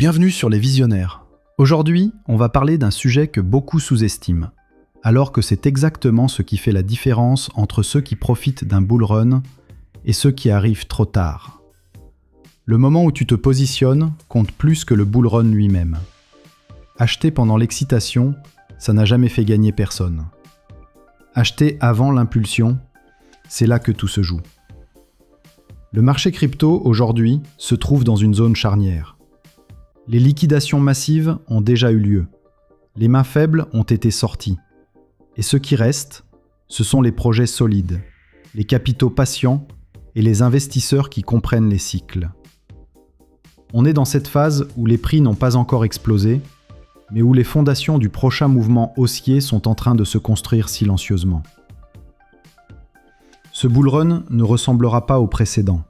bienvenue sur Les Visionnaires. Aujourd'hui, on va parler d'un sujet que beaucoup sous-estiment, alors que c'est exactement ce qui fait la différence entre ceux qui profitent d'un bull run et ceux qui arrivent trop tard. Le moment où tu te positionnes compte plus que le bull run lui-même. Acheter pendant l'excitation, ça n'a jamais fait gagner personne. Acheter avant l'impulsion, c'est là que tout se joue. Le marché crypto, aujourd'hui, se trouve dans une zone charnière. Les liquidations massives ont déjà eu lieu. Les mains faibles ont été sorties. Et ce qui reste, ce sont les projets solides, les capitaux patients et les investisseurs qui comprennent les cycles. On est dans cette phase où les prix n'ont pas encore explosé, mais où les fondations du prochain mouvement haussier sont en train de se construire silencieusement. Ce bull run ne ressemblera pas au précédent.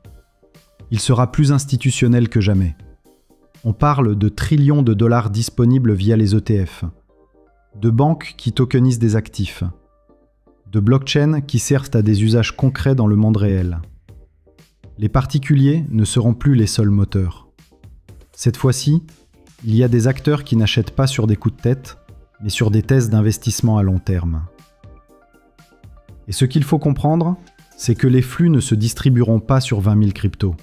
Il sera plus institutionnel que jamais. On parle de trillions de dollars disponibles via les ETF, de banques qui tokenisent des actifs, de blockchains qui servent à des usages concrets dans le monde réel. Les particuliers ne seront plus les seuls moteurs. Cette fois-ci, il y a des acteurs qui n'achètent pas sur des coups de tête, mais sur des thèses d'investissement à long terme. Et ce qu'il faut comprendre, c'est que les flux ne se distribueront pas sur 20 000 cryptos.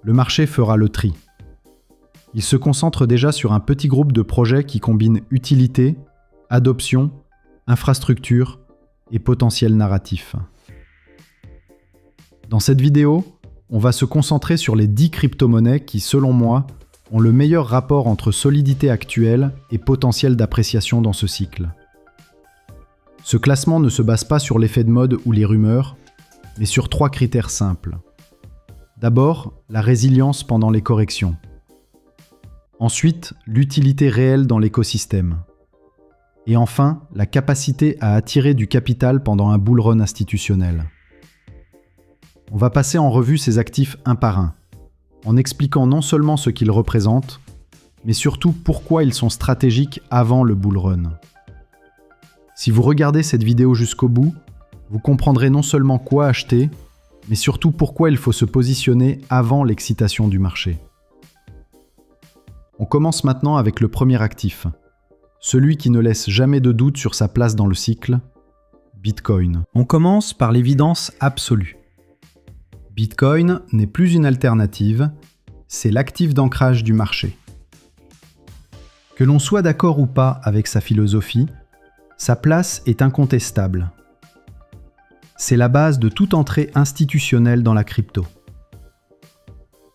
Le marché fera le tri. Il se concentre déjà sur un petit groupe de projets qui combinent utilité, adoption, infrastructure et potentiel narratif. Dans cette vidéo, on va se concentrer sur les 10 crypto-monnaies qui, selon moi, ont le meilleur rapport entre solidité actuelle et potentiel d'appréciation dans ce cycle. Ce classement ne se base pas sur l'effet de mode ou les rumeurs, mais sur 3 critères simples. D'abord, la résilience pendant les corrections. Ensuite, l'utilité réelle dans l'écosystème. Et enfin, la capacité à attirer du capital pendant un bull run institutionnel. On va passer en revue ces actifs un par un, en expliquant non seulement ce qu'ils représentent, mais surtout pourquoi ils sont stratégiques avant le bull run. Si vous regardez cette vidéo jusqu'au bout, vous comprendrez non seulement quoi acheter, mais surtout pourquoi il faut se positionner avant l'excitation du marché. On commence maintenant avec le premier actif, celui qui ne laisse jamais de doute sur sa place dans le cycle, Bitcoin. On commence par l'évidence absolue. Bitcoin n'est plus une alternative, c'est l'actif d'ancrage du marché. Que l'on soit d'accord ou pas avec sa philosophie, sa place est incontestable. C'est la base de toute entrée institutionnelle dans la crypto.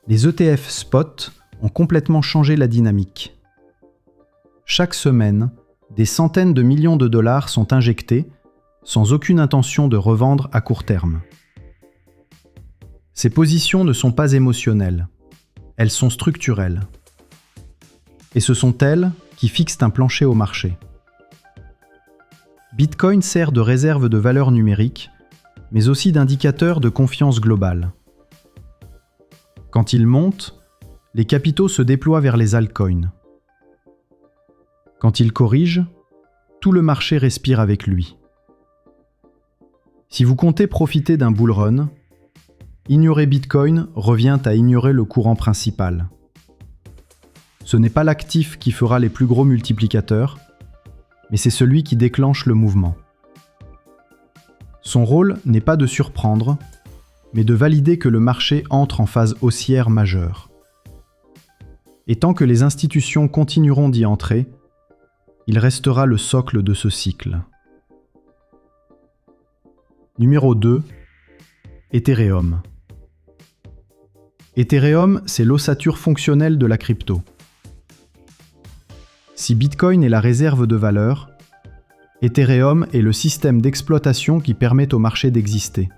Les ETF spot ont complètement changé la dynamique. Chaque semaine, des centaines de millions de dollars sont injectés sans aucune intention de revendre à court terme. Ces positions ne sont pas émotionnelles, elles sont structurelles. Et ce sont elles qui fixent un plancher au marché. Bitcoin sert de réserve de valeur numérique, mais aussi d'indicateur de confiance globale. Quand il monte, les capitaux se déploient vers les altcoins. Quand il corrige, tout le marché respire avec lui. Si vous comptez profiter d'un bull run, ignorer Bitcoin revient à ignorer le courant principal. Ce n'est pas l'actif qui fera les plus gros multiplicateurs, mais c'est celui qui déclenche le mouvement. Son rôle n'est pas de surprendre, mais de valider que le marché entre en phase haussière majeure. Et tant que les institutions continueront d'y entrer, il restera le socle de ce cycle. Numéro 2, Ethereum. Ethereum, c'est l'ossature fonctionnelle de la crypto. Si Bitcoin est la réserve de valeur, Ethereum est le système d'exploitation qui permet au marché d'exister.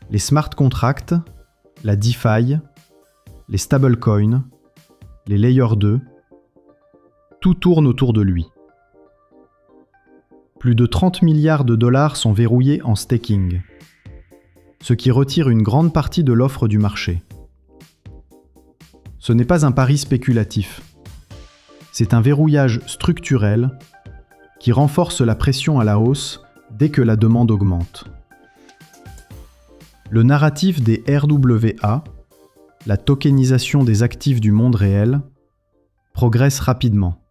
Les smart contracts, la DeFi, les stablecoins, les Layer 2, tout tourne autour de lui. Plus de 30 milliards de dollars sont verrouillés en staking, ce qui retire une grande partie de l'offre du marché. Ce n'est pas un pari spéculatif, c'est un verrouillage structurel qui renforce la pression à la hausse dès que la demande augmente. Le narratif des RWA, la tokenisation des actifs du monde réel, progresse rapidement.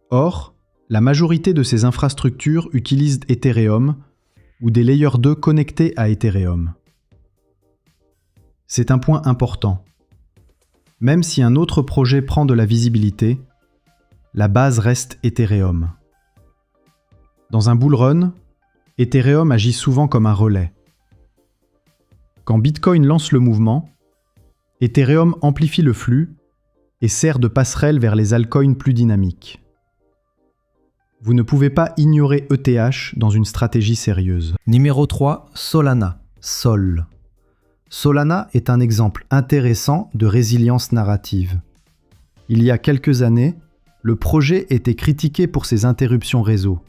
Or, la majorité de ces infrastructures utilisent Ethereum ou des Layer 2 connectés à Ethereum. C'est un point important. Même si un autre projet prend de la visibilité, la base reste Ethereum. Dans un bull run, Ethereum agit souvent comme un relais. Quand Bitcoin lance le mouvement, Ethereum amplifie le flux et sert de passerelle vers les altcoins plus dynamiques. Vous ne pouvez pas ignorer ETH dans une stratégie sérieuse. Numéro 3, Solana, Sol. Solana est un exemple intéressant de résilience narrative. Il y a quelques années, le projet était critiqué pour ses interruptions réseau.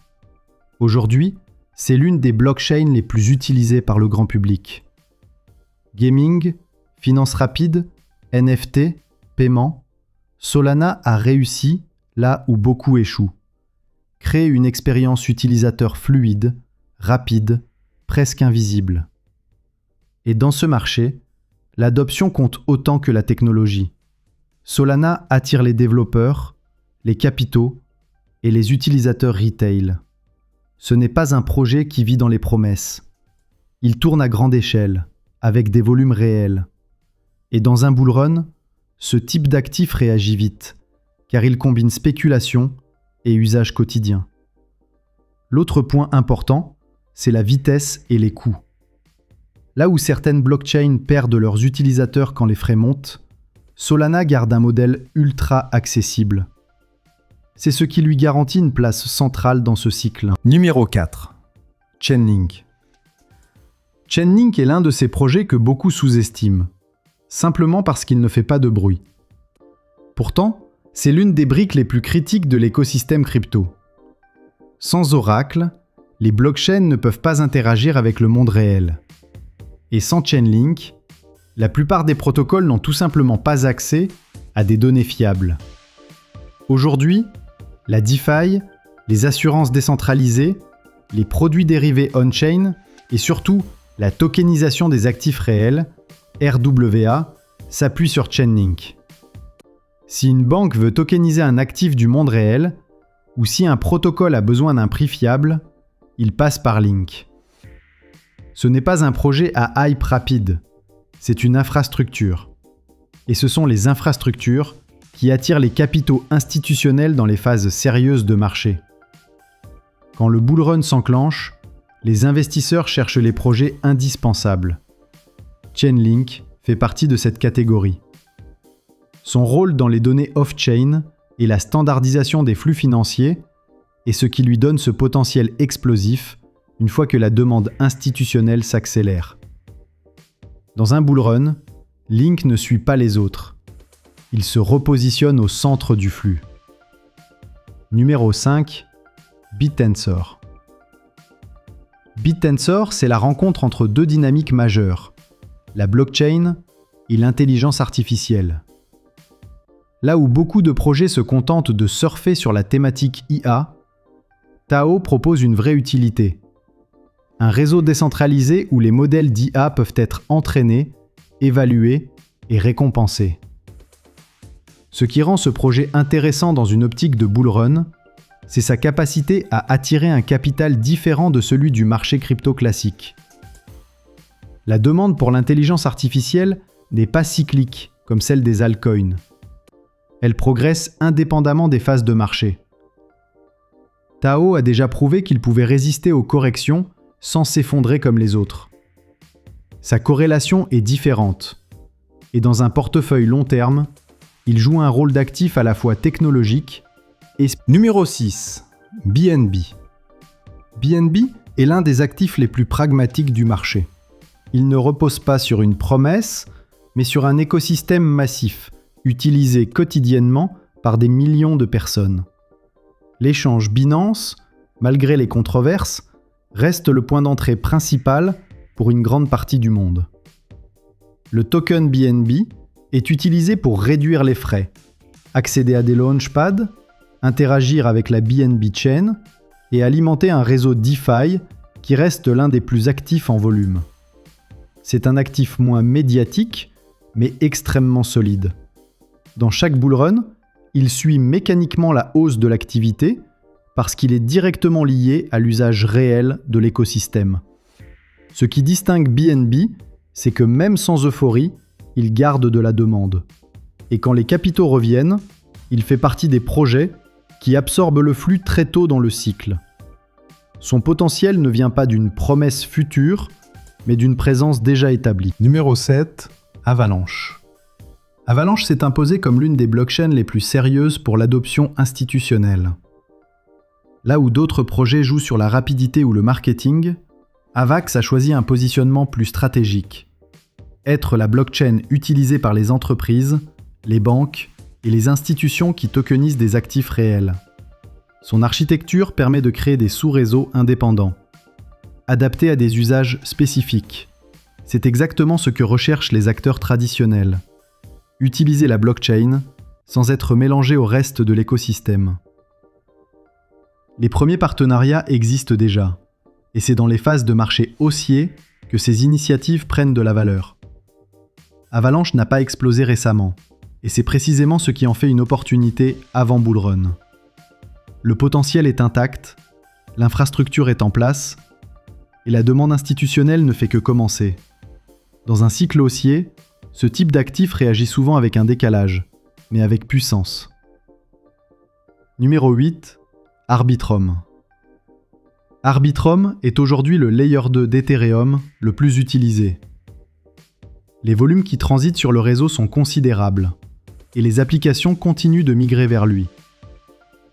Aujourd'hui, c'est l'une des blockchains les plus utilisées par le grand public. Gaming, finance rapide, NFT, paiement, Solana a réussi là où beaucoup échouent. Créer une expérience utilisateur fluide, rapide, presque invisible. Et dans ce marché, l'adoption compte autant que la technologie. Solana attire les développeurs, les capitaux et les utilisateurs retail. Ce n'est pas un projet qui vit dans les promesses. Il tourne à grande échelle, avec des volumes réels. Et dans un bull run, ce type d'actif réagit vite, car il combine spéculation et usage quotidien. L'autre point important, c'est la vitesse et les coûts. Là où certaines blockchains perdent leurs utilisateurs quand les frais montent, Solana garde un modèle ultra accessible. C'est ce qui lui garantit une place centrale dans ce cycle. Numéro 4. Chainlink. Chainlink est l'un de ces projets que beaucoup sous-estiment, simplement parce qu'il ne fait pas de bruit. Pourtant, c'est l'une des briques les plus critiques de l'écosystème crypto. Sans Oracle, les blockchains ne peuvent pas interagir avec le monde réel. Et sans Chainlink, la plupart des protocoles n'ont tout simplement pas accès à des données fiables. Aujourd'hui, la DeFi, les assurances décentralisées, les produits dérivés on-chain et surtout la tokenisation des actifs réels, RWA, s'appuient sur Chainlink. Si une banque veut tokeniser un actif du monde réel, ou si un protocole a besoin d'un prix fiable, il passe par Link. Ce n'est pas un projet à hype rapide, c'est une infrastructure. Et ce sont les infrastructures qui attirent les capitaux institutionnels dans les phases sérieuses de marché. Quand le bull run s'enclenche, les investisseurs cherchent les projets indispensables. Chainlink fait partie de cette catégorie. Son rôle dans les données off-chain et la standardisation des flux financiers est ce qui lui donne ce potentiel explosif une fois que la demande institutionnelle s'accélère. Dans un bull run, Link ne suit pas les autres. Il se repositionne au centre du flux. Numéro 5. BitTensor. BitTensor, c'est la rencontre entre deux dynamiques majeures, la blockchain et l'intelligence artificielle. Là où beaucoup de projets se contentent de surfer sur la thématique IA, Tao propose une vraie utilité. Un réseau décentralisé où les modèles d'IA peuvent être entraînés, évalués et récompensés. Ce qui rend ce projet intéressant dans une optique de bull run, c'est sa capacité à attirer un capital différent de celui du marché crypto classique. La demande pour l'intelligence artificielle n'est pas cyclique comme celle des altcoins. Elle progresse indépendamment des phases de marché. Tao a déjà prouvé qu'il pouvait résister aux corrections sans s'effondrer comme les autres. Sa corrélation est différente, et dans un portefeuille long terme, il joue un rôle d'actif à la fois technologique et... Numéro 6. BNB. BNB est l'un des actifs les plus pragmatiques du marché. Il ne repose pas sur une promesse, mais sur un écosystème massif, utilisé quotidiennement par des millions de personnes. L'échange Binance, malgré les controverses, reste le point d'entrée principal pour une grande partie du monde. Le token BNB est utilisé pour réduire les frais, accéder à des launchpads, interagir avec la BNB Chain et alimenter un réseau DeFi qui reste l'un des plus actifs en volume. C'est un actif moins médiatique, mais extrêmement solide. Dans chaque bull run, il suit mécaniquement la hausse de l'activité parce qu'il est directement lié à l'usage réel de l'écosystème. Ce qui distingue BNB, c'est que même sans euphorie, il garde de la demande. Et quand les capitaux reviennent, il fait partie des projets qui absorbent le flux très tôt dans le cycle. Son potentiel ne vient pas d'une promesse future, mais d'une présence déjà établie. Numéro 7, Avalanche. Avalanche s'est imposée comme l'une des blockchains les plus sérieuses pour l'adoption institutionnelle. Là où d'autres projets jouent sur la rapidité ou le marketing, Avax a choisi un positionnement plus stratégique. Être la blockchain utilisée par les entreprises, les banques et les institutions qui tokenisent des actifs réels. Son architecture permet de créer des sous-réseaux indépendants, adaptés à des usages spécifiques. C'est exactement ce que recherchent les acteurs traditionnels. Utiliser la blockchain sans être mélangé au reste de l'écosystème. Les premiers partenariats existent déjà, et c'est dans les phases de marché haussier que ces initiatives prennent de la valeur. Avalanche n'a pas explosé récemment, et c'est précisément ce qui en fait une opportunité avant bull run. Le potentiel est intact, l'infrastructure est en place, et la demande institutionnelle ne fait que commencer. Dans un cycle haussier, ce type d'actif réagit souvent avec un décalage, mais avec puissance. Numéro 8, Arbitrum. Arbitrum est aujourd'hui le layer 2 d'Ethereum le plus utilisé. Les volumes qui transitent sur le réseau sont considérables, et les applications continuent de migrer vers lui.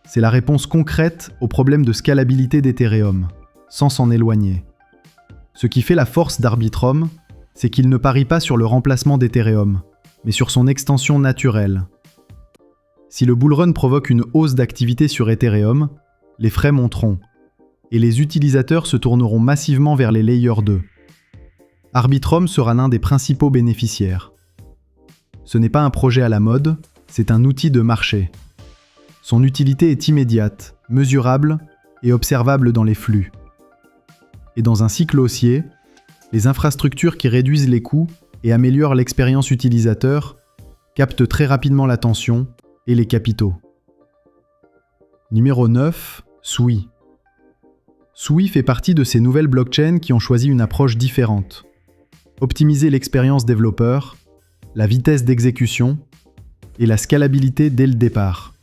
C'est la réponse concrète au problème de scalabilité d'Ethereum, sans s'en éloigner. Ce qui fait la force d'Arbitrum, c'est qu'il ne parie pas sur le remplacement d'Ethereum, mais sur son extension naturelle. Si le bull run provoque une hausse d'activité sur Ethereum, les frais monteront, et les utilisateurs se tourneront massivement vers les layers 2. Arbitrum sera l'un des principaux bénéficiaires. Ce n'est pas un projet à la mode, c'est un outil de marché. Son utilité est immédiate, mesurable et observable dans les flux. Et dans un cycle haussier, les infrastructures qui réduisent les coûts et améliorent l'expérience utilisateur captent très rapidement l'attention et les capitaux. Numéro 9, Sui. Sui fait partie de ces nouvelles blockchains qui ont choisi une approche différente. Optimiser l'expérience développeur, la vitesse d'exécution et la scalabilité dès le départ.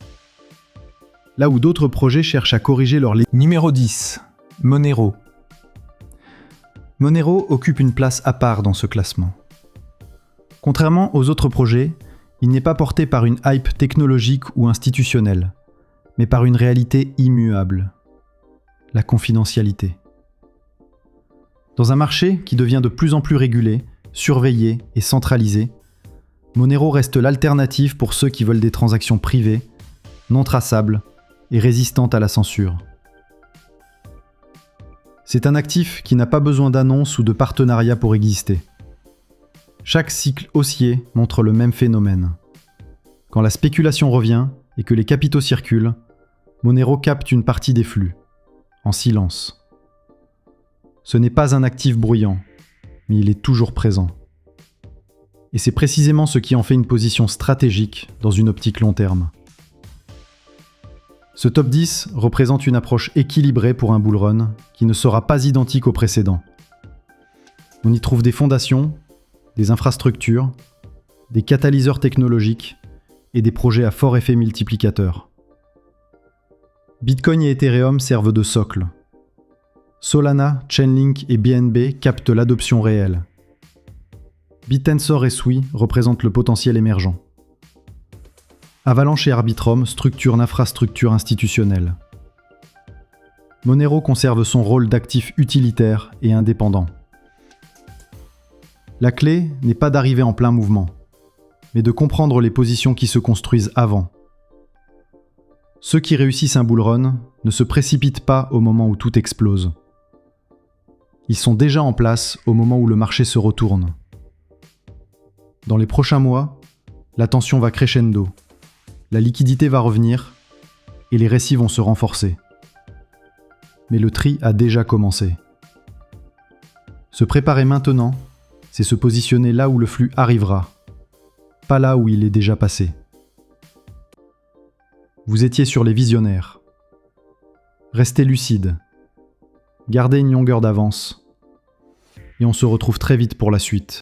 Là où d'autres projets cherchent à corriger leur limites. Numéro 10, Monero. Monero occupe une place à part dans ce classement. Contrairement aux autres projets, il n'est pas porté par une hype technologique ou institutionnelle, mais par une réalité immuable, la confidentialité. Dans un marché qui devient de plus en plus régulé, surveillé et centralisé, Monero reste l'alternative pour ceux qui veulent des transactions privées, non traçables et résistantes à la censure. C'est un actif qui n'a pas besoin d'annonce ou de partenariat pour exister. Chaque cycle haussier montre le même phénomène. Quand la spéculation revient et que les capitaux circulent, Monero capte une partie des flux, en silence. Ce n'est pas un actif bruyant, mais il est toujours présent. Et c'est précisément ce qui en fait une position stratégique dans une optique long terme. Ce top 10 représente une approche équilibrée pour un bull run qui ne sera pas identique au précédent. On y trouve des fondations, des infrastructures, des catalyseurs technologiques et des projets à fort effet multiplicateur. Bitcoin et Ethereum servent de socle. Solana, Chainlink et BNB captent l'adoption réelle. BitTensor et Sui représentent le potentiel émergent. Avalanche et Arbitrum structurent l'infrastructure institutionnelle. Monero conserve son rôle d'actif utilitaire et indépendant. La clé n'est pas d'arriver en plein mouvement, mais de comprendre les positions qui se construisent avant. Ceux qui réussissent un bull run ne se précipitent pas au moment où tout explose. Ils sont déjà en place au moment où le marché se retourne. Dans les prochains mois, la tension va crescendo, la liquidité va revenir et les récits vont se renforcer. Mais le tri a déjà commencé. Se préparer maintenant, c'est se positionner là où le flux arrivera, pas là où il est déjà passé. Vous étiez sur les visionnaires. Restez lucide. Gardez une longueur d'avance. Et on se retrouve très vite pour la suite.